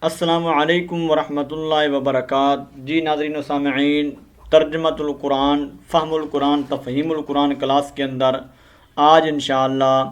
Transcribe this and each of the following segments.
السلام علیکم ورحمۃ اللہ وبرکاتہ۔ جی ناظرین و سامعین، ترجمۃ القرآن فہم القرآن تفہیم القرآن کلاس کے اندر آج انشاءاللہ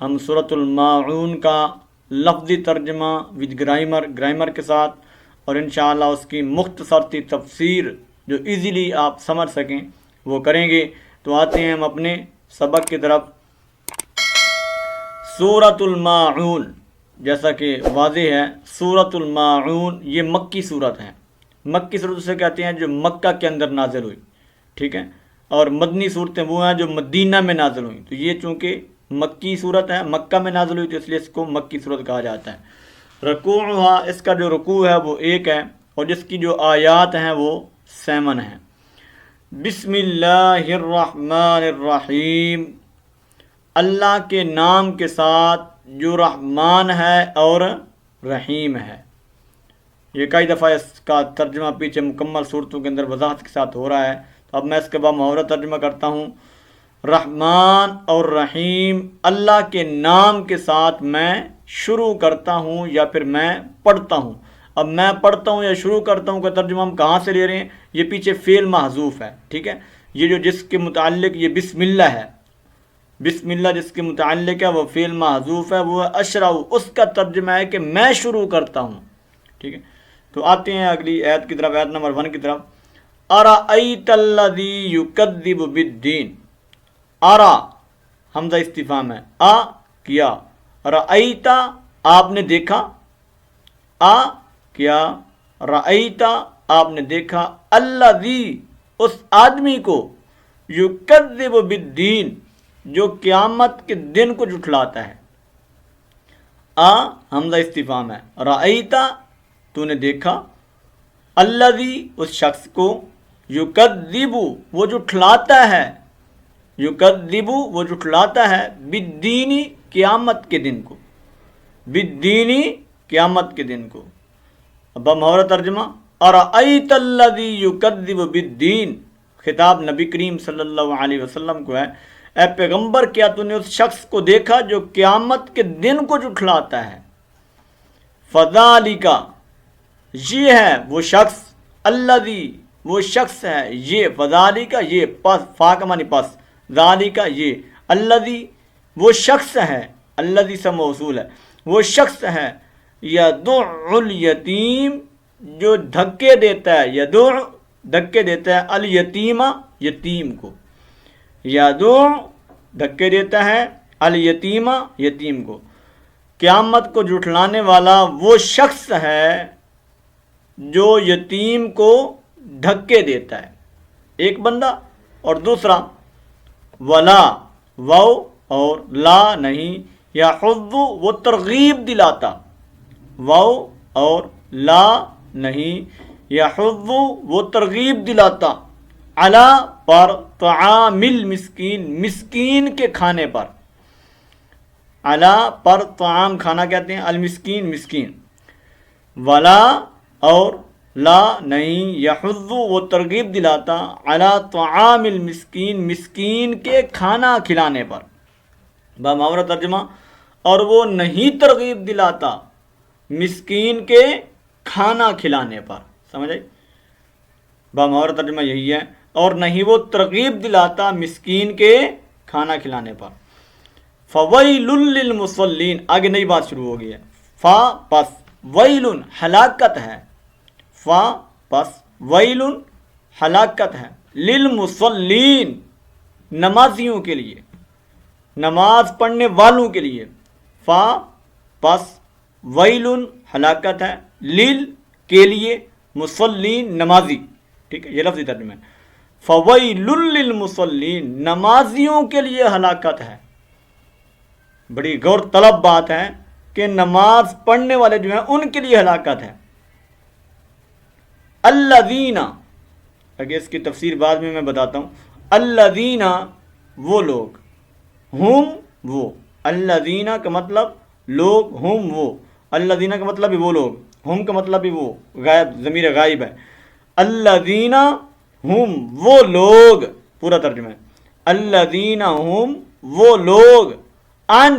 ہم سورۃ الماعون کا لفظی ترجمہ ود گرامر کے ساتھ اور انشاءاللہ اس کی مختصر سی تفسیر جو ایزیلی آپ سمجھ سکیں وہ کریں گے۔ تو آتے ہیں ہم اپنے سبق کی طرف۔ سورۃ الماعون جیسا کہ واضح ہے، سورۃ الماعون یہ مکی صورت ہے۔ مکی صورت اسے کہتے ہیں جو مکہ کے اندر نازل ہوئی، ٹھیک ہے، اور مدنی صورتیں وہ ہیں جو مدینہ میں نازل ہوئیں۔ تو یہ چونکہ مکی صورت ہے، مکہ میں نازل ہوئی، تو اس لیے اس کو مکی صورت کہا جاتا ہے۔ رکوعہا، اس کا جو رکوع ہے وہ 1 ہے، اور جس کی جو آیات ہیں وہ 7 ہیں۔ بسم اللہ الرحمن الرحیم، اللہ کے نام کے ساتھ جو رحمان ہے اور رحیم ہے۔ یہ کئی دفعہ اس کا ترجمہ پیچھے مکمل صورتوں کے اندر وضاحت کے ساتھ ہو رہا ہے، تو اب میں اس کے بعد محاورہ ترجمہ کرتا ہوں۔ رحمان اور رحیم، اللہ کے نام کے ساتھ میں شروع کرتا ہوں یا پھر میں پڑھتا ہوں۔ اب میں پڑھتا ہوں یا شروع کرتا ہوں کا ترجمہ ہم کہاں سے لے رہے ہیں؟ یہ پیچھے فعل محذوف ہے، ٹھیک ہے۔ یہ جو جس کے متعلق یہ بسم اللہ ہے، بسم اللہ جس کے متعلق ہے وہ فعل محذوف ہے، وہ اشرع، اس کا ترجمہ ہے کہ میں شروع کرتا ہوں، ٹھیک ہے۔ تو آتے ہیں اگلی آیت کی طرف، آیت نمبر 1 کی طرف۔ ارأیت الذی یکذب بالدین، ارا حمزہ استفہام ہے، کیا، رأیتا آپ نے دیکھا، کیا، رأیتا آپ نے دیکھا، الذی اس آدمی کو، یکذب بالدین جو قیامت کے دن کو جھٹلاتا ہے۔ حمزہ استفہام ہے، رأیتا تو نے دیکھا، الذی اس شخص کو، یکذب وہ جھٹلاتا ہے، یکذب وہ جھٹلاتا ہے، بالدین قیامت کے دن کو، بالدین قیامت کے دن کو۔ اب محاورہ ترجمہ، ارأیت الذی یکذب بالدین، خطاب نبی کریم صلی اللہ علیہ وسلم کو ہے، اے پیغمبر کیا تو نے اس شخص کو دیکھا جو قیامت کے دن کو جھٹلاتا ہے۔ فذالک یہ ہے وہ شخص، الذی وہ شخص ہے، یہ فذالک یہ پس، فا کا معنی پس، ذالک یہ، الذی وہ شخص ہے، الذی سے موصول ہے، وہ شخص ہے، یدع الیتیم جو دھکے دیتا ہے، یدع دھکے دیتا ہے، الیتیم یتیم کو، یدع دھکے دیتا ہے، الیتیم یتیم کو۔ قیامت کو جھٹلانے والا وہ شخص ہے جو یتیم کو دھکے دیتا ہے، ایک بندہ، اور دوسرا ولا واو اور لا نہیں، یحض وہ ترغیب دلاتا، واو اور لا نہیں، یحض وہ ترغیب دلاتا، علی پر، طعام المسکین مسکین کے کھانے پر، علی پر طعام کھانا کہتے ہیں، المسکین مسکین، ولا اور لا نہیں، یحض وہ ترغیب دلاتا، علی طعام المسکین مسکین کے کھانا کھلانے پر۔ بمحاورہ ترجمہ، اور وہ نہیں ترغیب دلاتا مسکین کے کھانا کھلانے پر، سمجھ آئی؟ بمحاورہ ترجمہ یہی ہے، اور نہیں وہ ترغیب دلاتا مسکین کے کھانا کھلانے پر۔ فویل للمصلین، آگے نئی بات شروع ہو گئی ہے، فا پس ویل ہلاکت ہے، فا پس ویل ہلاکت ہے، للمصلین نمازیوں کے لیے، نماز پڑھنے والوں کے لیے، فا پس ویل ہلاکت ہے، لل کے لیے، مصلین نمازی، ٹھیک ہے، یہ لفظی ترجمہ ہے۔ فویل للمصلین نمازیوں کے لیے ہلاکت ہے۔ بڑی غور طلب بات ہے کہ نماز پڑھنے والے جو ہیں ان کے لیے ہلاکت ہے۔ الذین، اگر اس کی تفسیر بعد میں بتاتا ہوں، الذین وہ لوگ، ہم وہ، الذین کا مطلب لوگ، ہم وہ، الذین کا مطلب بھی وہ لوگ، ہم کا مطلب بھی وہ، غائب ضمیر غائب ہے، الذین ہم وہ لوگ، پورا ترجمہ ہے، الذین ہم وہ لوگ، ان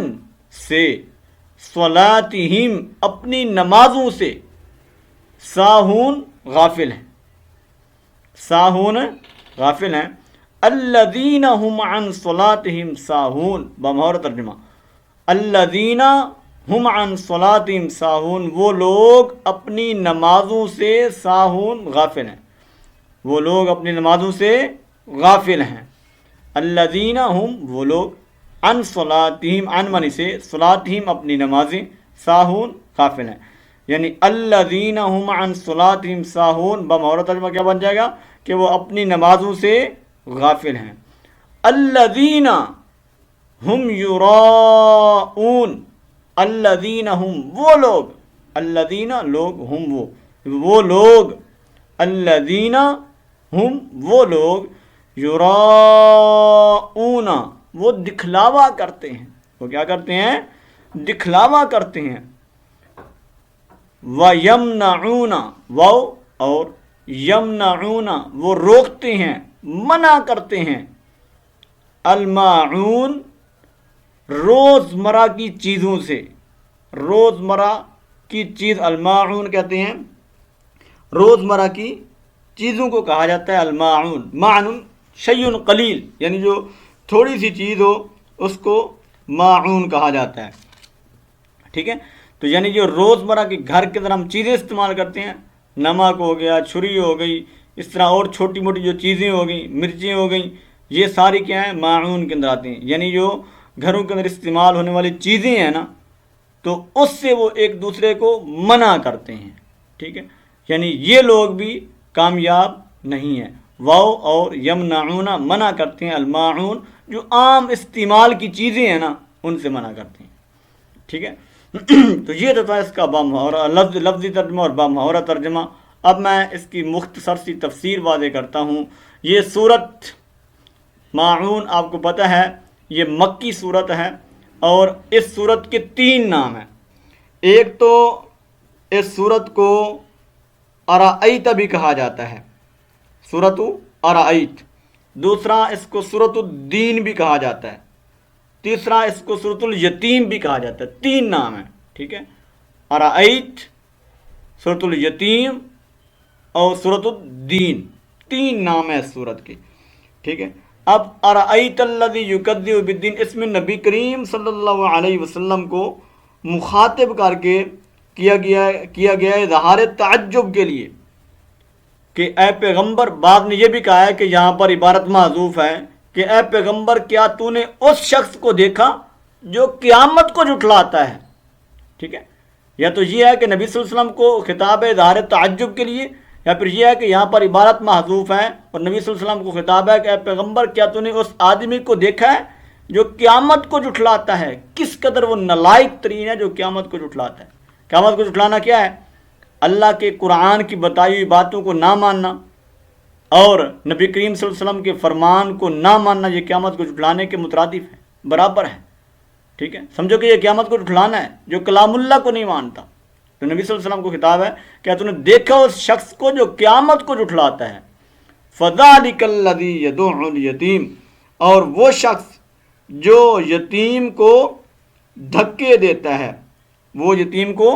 سے، صلاتہم اپنی نمازوں سے، ساہون غافل ہیں، ساہون غافل ہیں، الذین هم عن صلاتهم ساہون، بمہور ترجمہ، الذین هم عن صلاتهم ساہون، وہ لوگ اپنی نمازوں سے ساہون غافل ہیں، وہ لوگ اپنی نمازوں سے غافل ہیں، الذین هم وہ لوگ، عن صلاتهم عن منی سے صلاتهم اپنی نمازیں، ساہون غافل ہیں، یعنی الذین هم عن صلاتهم ساہون، بمہور ترجمہ کیا بن جائے گا کہ وہ اپنی نمازوں سے غافل ہیں، الذین هم یراؤون، الذین هم وہ لوگ، الذین لوگ، ہم وہ لوگ، الذین ہم وہ لوگ، یراؤون وہ دکھلاوا کرتے ہیں، وہ کیا کرتے ہیں؟ دکھلاوا کرتے ہیں، وَيَمْنَعُونَ وہ اور یمنعون وہ روکتے ہیں، منع کرتے ہیں، الماعون روزمرہ کی چیزوں سے، روزمرہ کی چیز الماعون کہتے ہیں، روزمرہ کی چیزوں کو کہا جاتا ہے الماعون، معن شیء قلیل، یعنی جو تھوڑی سی چیز ہو اس کو ماعون کہا جاتا ہے، ٹھیک ہے؟ تو یعنی جو روزمرہ کے گھر کے اندر ہم چیزیں استعمال کرتے ہیں، نمک ہو گیا، چھری ہو گئی، اس طرح اور چھوٹی موٹی جو چیزیں ہو گئیں، مرچیں ہو گئیں، یہ ساری کیا ہیں؟ ماعون کے اندر آتی ہیں، یعنی جو گھروں کے اندر استعمال ہونے والی چیزیں ہیں نا، تو اس سے وہ ایک دوسرے کو منع کرتے ہیں، ٹھیک ہے؟ یعنی یہ لوگ بھی کامیاب نہیں ہیں، واو اور یمنعون منع کرتے ہیں، الماعون جو عام استعمال کی چیزیں ہیں نا ان سے منع کرتے ہیں، ٹھیک ہے؟ تو یہ تو تھا اس کا بامحورہ لفظی ترجمہ اور بامحورہ ترجمہ۔ اب میں اس کی مختصر سی تفسیر واضح کرتا ہوں۔ یہ صورت ماعون آپ کو پتہ ہے یہ مکی صورت ہے، اور اس صورت کے 3 نام ہیں۔ ایک تو اس صورت کو ارائیت بھی کہا جاتا ہے، سورۃ ارائیت، دوسرا اس کو سورۃ الدین بھی کہا جاتا ہے، تیسرا اس کو سورۃ الیتیم بھی کہا جاتا ہے، 3 نام ہیں، ٹھیک ہے؟ ارائیت، سورۃ الیتیم اور سورۃ الدین، 3 نام ہیں اس سورت کے، ٹھیک ہے؟ اب ارائیت الذی یکذب بالدین، اس میں نبی کریم صلی اللہ علیہ وسلم کو مخاطب کر کے کیا گیا ہے اظہار تعجب کے لیے کہ اے پیغمبر، بعد نے یہ بھی کہا ہے کہ یہاں پر عبارت محذوف ہے کہ اے پیغمبر کیا تو نے اس شخص کو دیکھا جو قیامت کو جھٹلاتا ہے، ٹھیک ہے؟ یا تو یہ ہے کہ نبی صلی اللہ علیہ وسلم کو خطاب ہے اظہار تعجب کے لیے، یا پھر یہ ہے کہ یہاں پر عبارت محذوف ہے اور نبی صلی اللہ علیہ وسلم کو خطاب ہے کہ اے پیغمبر کیا تو نے اس آدمی کو دیکھا ہے جو قیامت کو جھٹلاتا ہے؟ کس قدر وہ نالائق ترین ہے جو قیامت کو جھٹلاتا ہے۔ قیامت کو جھٹلانا کیا ہے؟ اللہ کے قرآن کی بتائی ہوئی باتوں کو نہ ماننا اور نبی کریم صلی اللہ علیہ وسلم کے فرمان کو نہ ماننا، یہ قیامت کو جھٹلانے کے مترادف ہے، برابر ہے، ٹھیک ہے؟ سمجھو کہ یہ قیامت کو جھٹلانا ہے جو کلام اللہ کو نہیں مانتا۔ تو نبی صلی اللہ علیہ وسلم کو خطاب ہے کہ تو نے دیکھا اس شخص کو جو قیامت کو جھٹلاتا ہے، فَذَلِكَ الَّذِي يَدُعُّ الْيَتِيمَ، اور وہ شخص جو یتیم کو دھکے دیتا ہے، وہ یتیم کو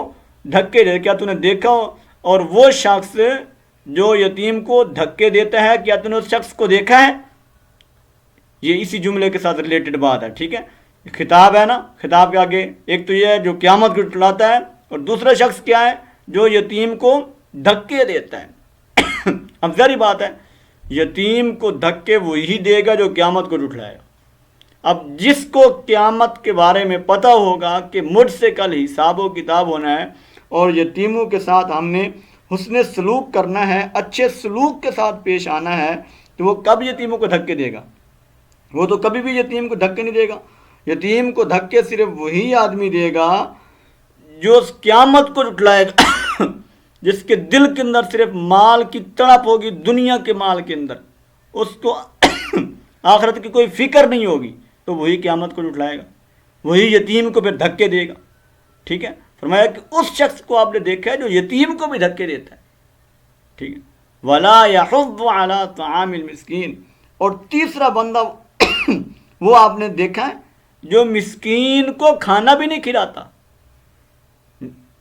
دھکے دے، کیا تو نے دیکھا؟ اور وہ شخص جو یتیم کو دھکے دیتا ہے، کیا تو نے اس شخص کو دیکھا ہے؟ یہ اسی جملے کے ساتھ ریلیٹڈ بات ہے، ٹھیک ہے؟ خطاب ہے نا، خطاب کے آگے ایک تو یہ ہے جو قیامت کو جھٹلاتا ہے، اور دوسرا شخص کیا ہے؟ جو یتیم کو دھکے دیتا ہے۔ اب ظاہری بات ہے یتیم کو دھکے وہی دے گا جو قیامت کو جھٹلائے گا۔ اب جس کو قیامت کے بارے میں پتہ ہوگا کہ مجھ سے کل حساب و کتاب ہونا ہے اور یتیموں کے ساتھ ہم نے حسن سلوک کرنا ہے، اچھے سلوک کے ساتھ پیش آنا ہے، تو وہ کب یتیموں کو دھکے دے گا؟ وہ تو کبھی بھی یتیم کو دھکے نہیں دے گا۔ یتیم کو دھکے صرف وہی آدمی دے گا جو اس قیامت کو جھٹلائے گا، جس کے دل کے اندر صرف مال کی تڑپ ہوگی، دنیا کے مال کے اندر اس کو آخرت کی کوئی فکر نہیں ہوگی، تو وہی قیامت کو جھٹلائے گا، وہی یتیم کو پھر دھکے دے گا، ٹھیک ہے؟ فرمایا کہ اس شخص کو آپ نے دیکھا ہے جو یتیم کو بھی دھکے دیتا ہے، ٹھیک ہے؟ وَلَا يَحُضُّ عَلَىٰ طَعَامِ الْمِسْكِينِ، اور تیسرا بندہ وہ آپ نے دیکھا ہے جو مسکین کو کھانا بھی نہیں کھلاتا۔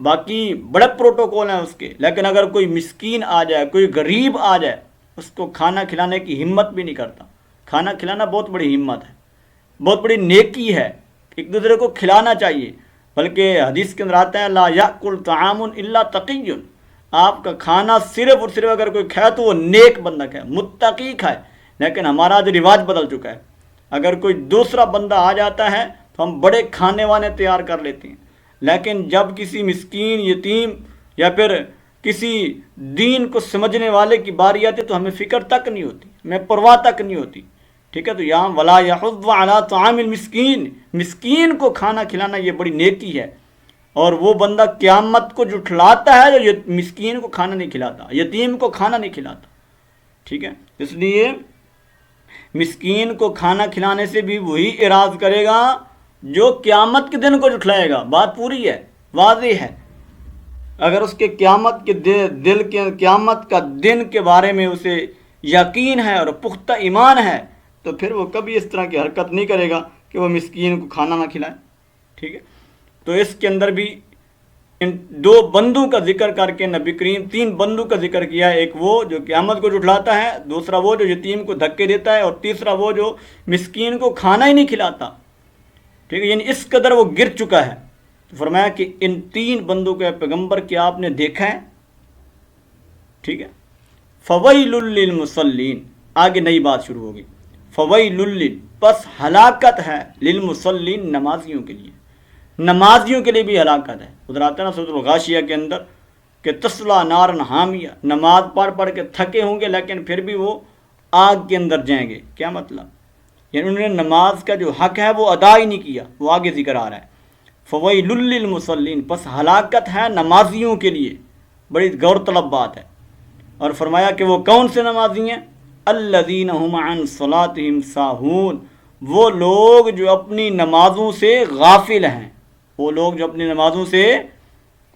باقی بڑے پروٹوکول ہیں اس کے، لیکن اگر کوئی مسکین آ جائے، کوئی غریب آ جائے، اس کو کھانا کھلانے کی ہمت بھی نہیں کرتا۔ کھانا کھلانا بہت بڑی ہمت ہے، بہت بڑی نیکی ہے، ایک دوسرے کو کھلانا چاہیے۔ بلکہ حدیث کے اندر آتا ہے لا یاکل طعام الا تقی، آپ کا کھانا صرف اور صرف اگر کوئی کھائے تو وہ نیک بندہ کھائے، متقی کھائے۔ لیکن ہمارا آج رواج بدل چکا ہے، اگر کوئی دوسرا بندہ آ جاتا ہے تو ہم بڑے کھانے وانے تیار کر لیتے ہیں، لیکن جب کسی مسکین، یتیم یا پھر کسی دین کو سمجھنے والے کی باری آتی ہے تو ہمیں فکر تک نہیں ہوتی، ہمیں پرواہ تک نہیں ہوتی۔ ٹھیک ہے، تو یہاں ولا یحض علی طعام المسکین، مسکین کو کھانا کھلانا یہ بڑی نیکی ہے۔ اور وہ بندہ قیامت کو جھٹلاتا ہے جو مسکین کو کھانا نہیں کھلاتا، یتیم کو کھانا نہیں کھلاتا۔ ٹھیک ہے، اس لیے مسکین کو کھانا کھلانے سے بھی وہی اعراض کرے گا جو قیامت کے دن کو جھٹلائے گا۔ بات پوری ہے، واضح ہے۔ اگر اس کے قیامت کے قیامت کا دن کے بارے میں اسے یقین ہے اور پختہ ایمان ہے تو پھر وہ کبھی اس طرح کی حرکت نہیں کرے گا کہ وہ مسکین کو کھانا نہ کھلائے۔ ٹھیک ہے، تو اس کے اندر بھی ان دو بندوں کا ذکر کر کے نبی کریم 3 بندوں کا ذکر کیا ہے، ایک وہ جو قیامت کو جھٹلاتا ہے، دوسرا وہ جو یتیم کو دھکے دیتا ہے، اور تیسرا وہ جو مسکین کو کھانا ہی نہیں کھلاتا۔ ٹھیک ہے، یعنی اس قدر وہ گر چکا ہے۔ تو فرمایا کہ ان 3 بندوں کے پیغمبر کیا آپ نے دیکھا ہے؟ ٹھیک ہے، فویل للمصلین، آگے نئی بات شروع ہوگی۔ فویل، پس ہلاکت ہے، للمصلین، نمازیوں کے لیے، نمازیوں کے لیے بھی ہلاکت ہے۔ ادھر آتا ہے نا سورۃ الغاشیہ کے اندر کہ تسلا نارن حامیہ، نماز پڑھ کے تھکے ہوں گے لیکن پھر بھی وہ آگ کے اندر جائیں گے۔ کیا مطلب؟ یعنی انہوں نے نماز کا جو حق ہے وہ ادا ہی نہیں کیا، وہ آگے ذکر آ رہا ہے۔ فویل للمصلین، پس ہلاکت ہے نمازیوں کے لیے، بڑی غور طلب بات ہے۔ اور فرمایا کہ وہ کون سے نمازی ہیں؟ الذین هم عن صلاتهم ساہون، وہ لوگ جو اپنی نمازوں سے غافل ہیں، وہ لوگ جو اپنی نمازوں سے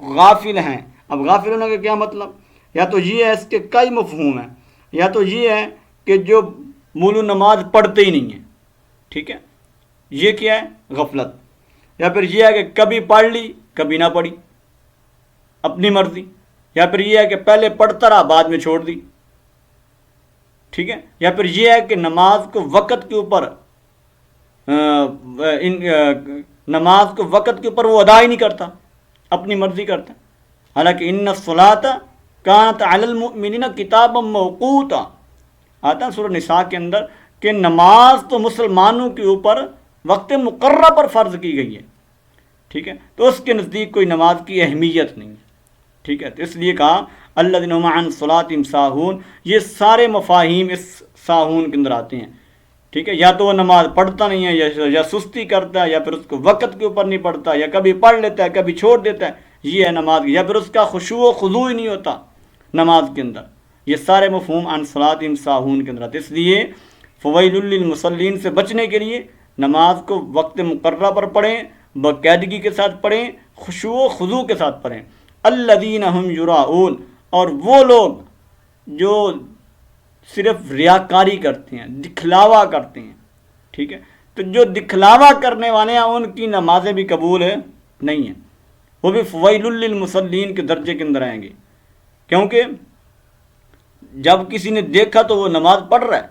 غافل ہیں۔ اب غافل ہونے کا کیا مطلب؟ یا تو یہ ہے، اس کے کئی مفہوم ہیں، یا تو یہ ہے کہ جو مولو نماز پڑھتے ہی نہیں ہیں۔ ٹھیک ہے، یہ کیا ہے؟ غفلت۔ یا پھر یہ ہے کہ کبھی پڑھ لی کبھی نہ پڑھی، اپنی مرضی۔ یا پھر یہ ہے کہ پہلے پڑھتا رہا بعد میں چھوڑ دی۔ ٹھیک ہے، یا پھر یہ ہے کہ نماز کو وقت کے اوپر نماز کو وقت کے اوپر وہ ادا ہی نہیں کرتا، اپنی مرضی کرتا۔ حالانکہ ان الصلاۃ کانت علی المؤمنین کتابا موقوتا، آتا ہے سورہ نساء کے اندر کہ نماز تو مسلمانوں کے اوپر وقت مقررہ پر فرض کی گئی ہے۔ ٹھیک ہے، تو اس کے نزدیک کوئی نماز کی اہمیت نہیں ہے۔ ٹھیک ہے، تو اس لیے کہا الذین هم عن صلاتهم ساہون، یہ سارے مفاہیم اس ساہون کے اندر آتے ہیں۔ ٹھیک ہے، یا تو وہ نماز پڑھتا نہیں ہے، یا سستی کرتا ہے، یا پھر اس کو وقت کے اوپر نہیں پڑھتا، یا کبھی پڑھ لیتا ہے کبھی چھوڑ دیتا ہے، یہ ہے نماز، یا پھر اس کا خشوع و خضوع ہی نہیں ہوتا نماز کے اندر۔ یہ سارے مفہوم عن صلاتهم ساہون کے اندر آتے ہیں۔ اس لیے فویل للمصلین سے بچنے کے لیے نماز کو وقت مقررہ پر پڑھیں، باقاعدگی کے ساتھ پڑھیں، خشوع و خضوع کے ساتھ پڑھیں۔ الذین هم یراؤون، اور وہ لوگ جو صرف ریاکاری کرتے ہیں، دکھلاوا کرتے ہیں۔ ٹھیک ہے، تو جو دکھلاوا کرنے والے ہیں ان کی نمازیں بھی قبول نہیں ہیں، وہ بھی فویل للمصلین کے درجے کے اندر آئیں گے۔ کیونکہ جب کسی نے دیکھا تو وہ نماز پڑھ رہا ہے،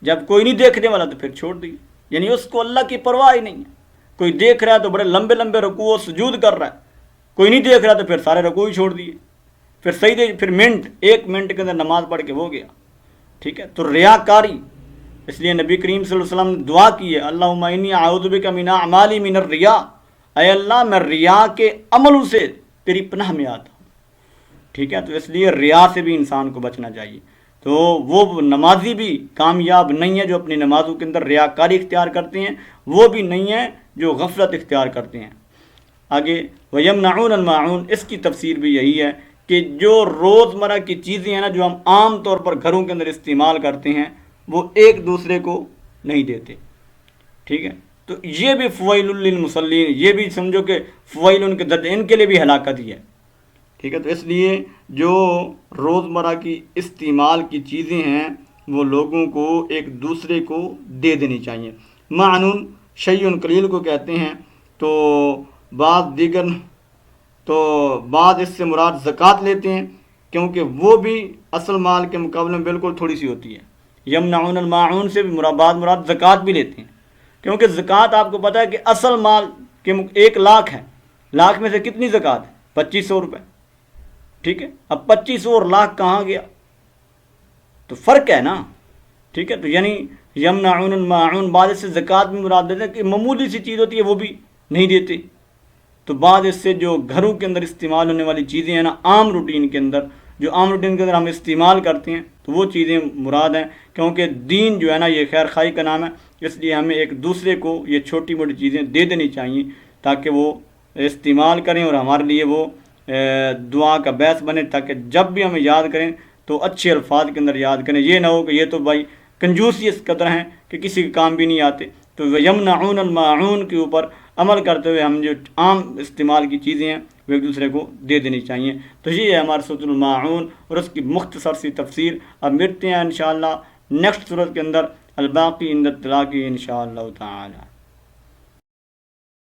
جب کوئی نہیں دیکھنے والا تو پھر چھوڑ دی، یعنی اس کو اللہ کی پرواہ ہی نہیں ہے۔ کوئی دیکھ رہا ہے تو بڑے لمبے لمبے رکوع و سجود کر رہا ہے، کوئی نہیں دیکھ رہا تو پھر سارے رکوع ہی چھوڑ دیے، پھر سجدے، پھر ایک منٹ کے اندر نماز پڑھ کے ہو گیا۔ ٹھیک ہے، تو ریاکاری، اس لیے نبی کریم صلی اللہ علیہ وسلم نے دعا کی ہے اللہم انی اعوذ بک من اعمالی من الریا، اے اللہ میں ریا کے عملوں سے تیری پناہ میں آتا ہوں۔ ٹھیک ہے، تو اس لیے ریا سے بھی انسان کو بچنا چاہیے۔ تو وہ نمازی بھی کامیاب نہیں ہے جو اپنی نمازوں کے اندر ریاکاری اختیار کرتے ہیں، وہ بھی نہیں ہے جو غفلت اختیار کرتے ہیں۔ آگے وَيَمْنَعُونَ الْمَاعُونَ، اس کی تفسیر بھی یہی ہے کہ جو روزمرہ کی چیزیں ہیں نا، جو ہم عام طور پر گھروں کے اندر استعمال کرتے ہیں، وہ ایک دوسرے کو نہیں دیتے۔ ٹھیک ہے، تو یہ بھی فویل للمصلین، یہ بھی سمجھو کہ فویل ان کے درجے، ان کے لیے بھی ہلاکت ہی ہے۔ ٹھیک ہے، تو اس لیے جو روزمرہ کی استعمال کی چیزیں ہیں وہ لوگوں کو ایک دوسرے کو دے دینی چاہیے۔ معنون شیء قلیل کو کہتے ہیں، تو بعض دیگر تو بعض اس سے مراد زکوٰۃ لیتے ہیں، کیونکہ وہ بھی اصل مال کے مقابلے میں بالکل تھوڑی سی ہوتی ہے۔ یمنعون الماعون سے بھی مراد زکوٰۃ بھی لیتے ہیں، کیونکہ زکوٰۃ آپ کو پتہ ہے کہ اصل مال کے 1,00,000 ہے، لاکھ میں سے کتنی زکوٰۃ ہے؟ 2500 روپے، ٹھیک ہے۔ اب 2500 اور لاکھ کہاں گیا؟ تو فرق ہے نا، ٹھیک ہے۔ تو یعنی یمنعون الماعون بعض سے زکوٰۃ بھی مراد دیتے ہیں کہ معمولی سی چیز ہوتی ہے وہ بھی نہیں دیتے۔ تو بعد اس سے جو گھروں کے اندر استعمال ہونے والی چیزیں ہیں نا، عام روٹین کے اندر ہم استعمال کرتے ہیں، تو وہ چیزیں مراد ہیں، کیونکہ دین جو ہے نا یہ خیر خواہی کا نام ہے، اس لیے ہمیں ایک دوسرے کو یہ چھوٹی موٹی چیزیں دے دینی چاہیے تاکہ وہ استعمال کریں اور ہمارے لیے وہ دعا کا باعث بنے، تاکہ جب بھی ہمیں یاد کریں تو اچھے الفاظ کے اندر یاد کریں، یہ نہ ہو کہ یہ تو بھائی کنجوسی اس قدر ہیں کہ کسی کے کام بھی نہیں آتے۔ تو یمنعون الماعون کے اوپر عمل کرتے ہوئے ہم جو عام استعمال کی چیزیں ہیں وہ ایک دوسرے کو دے دینی چاہیے۔ تو یہ ہے ہمارا سورۃ الماعون اور اس کی مختصر سی تفسیر۔ اب ملتے ہیں انشاءاللہ نیکسٹ سورت کے اندر، الباقی عند الطلاق انشاءاللہ تعالی۔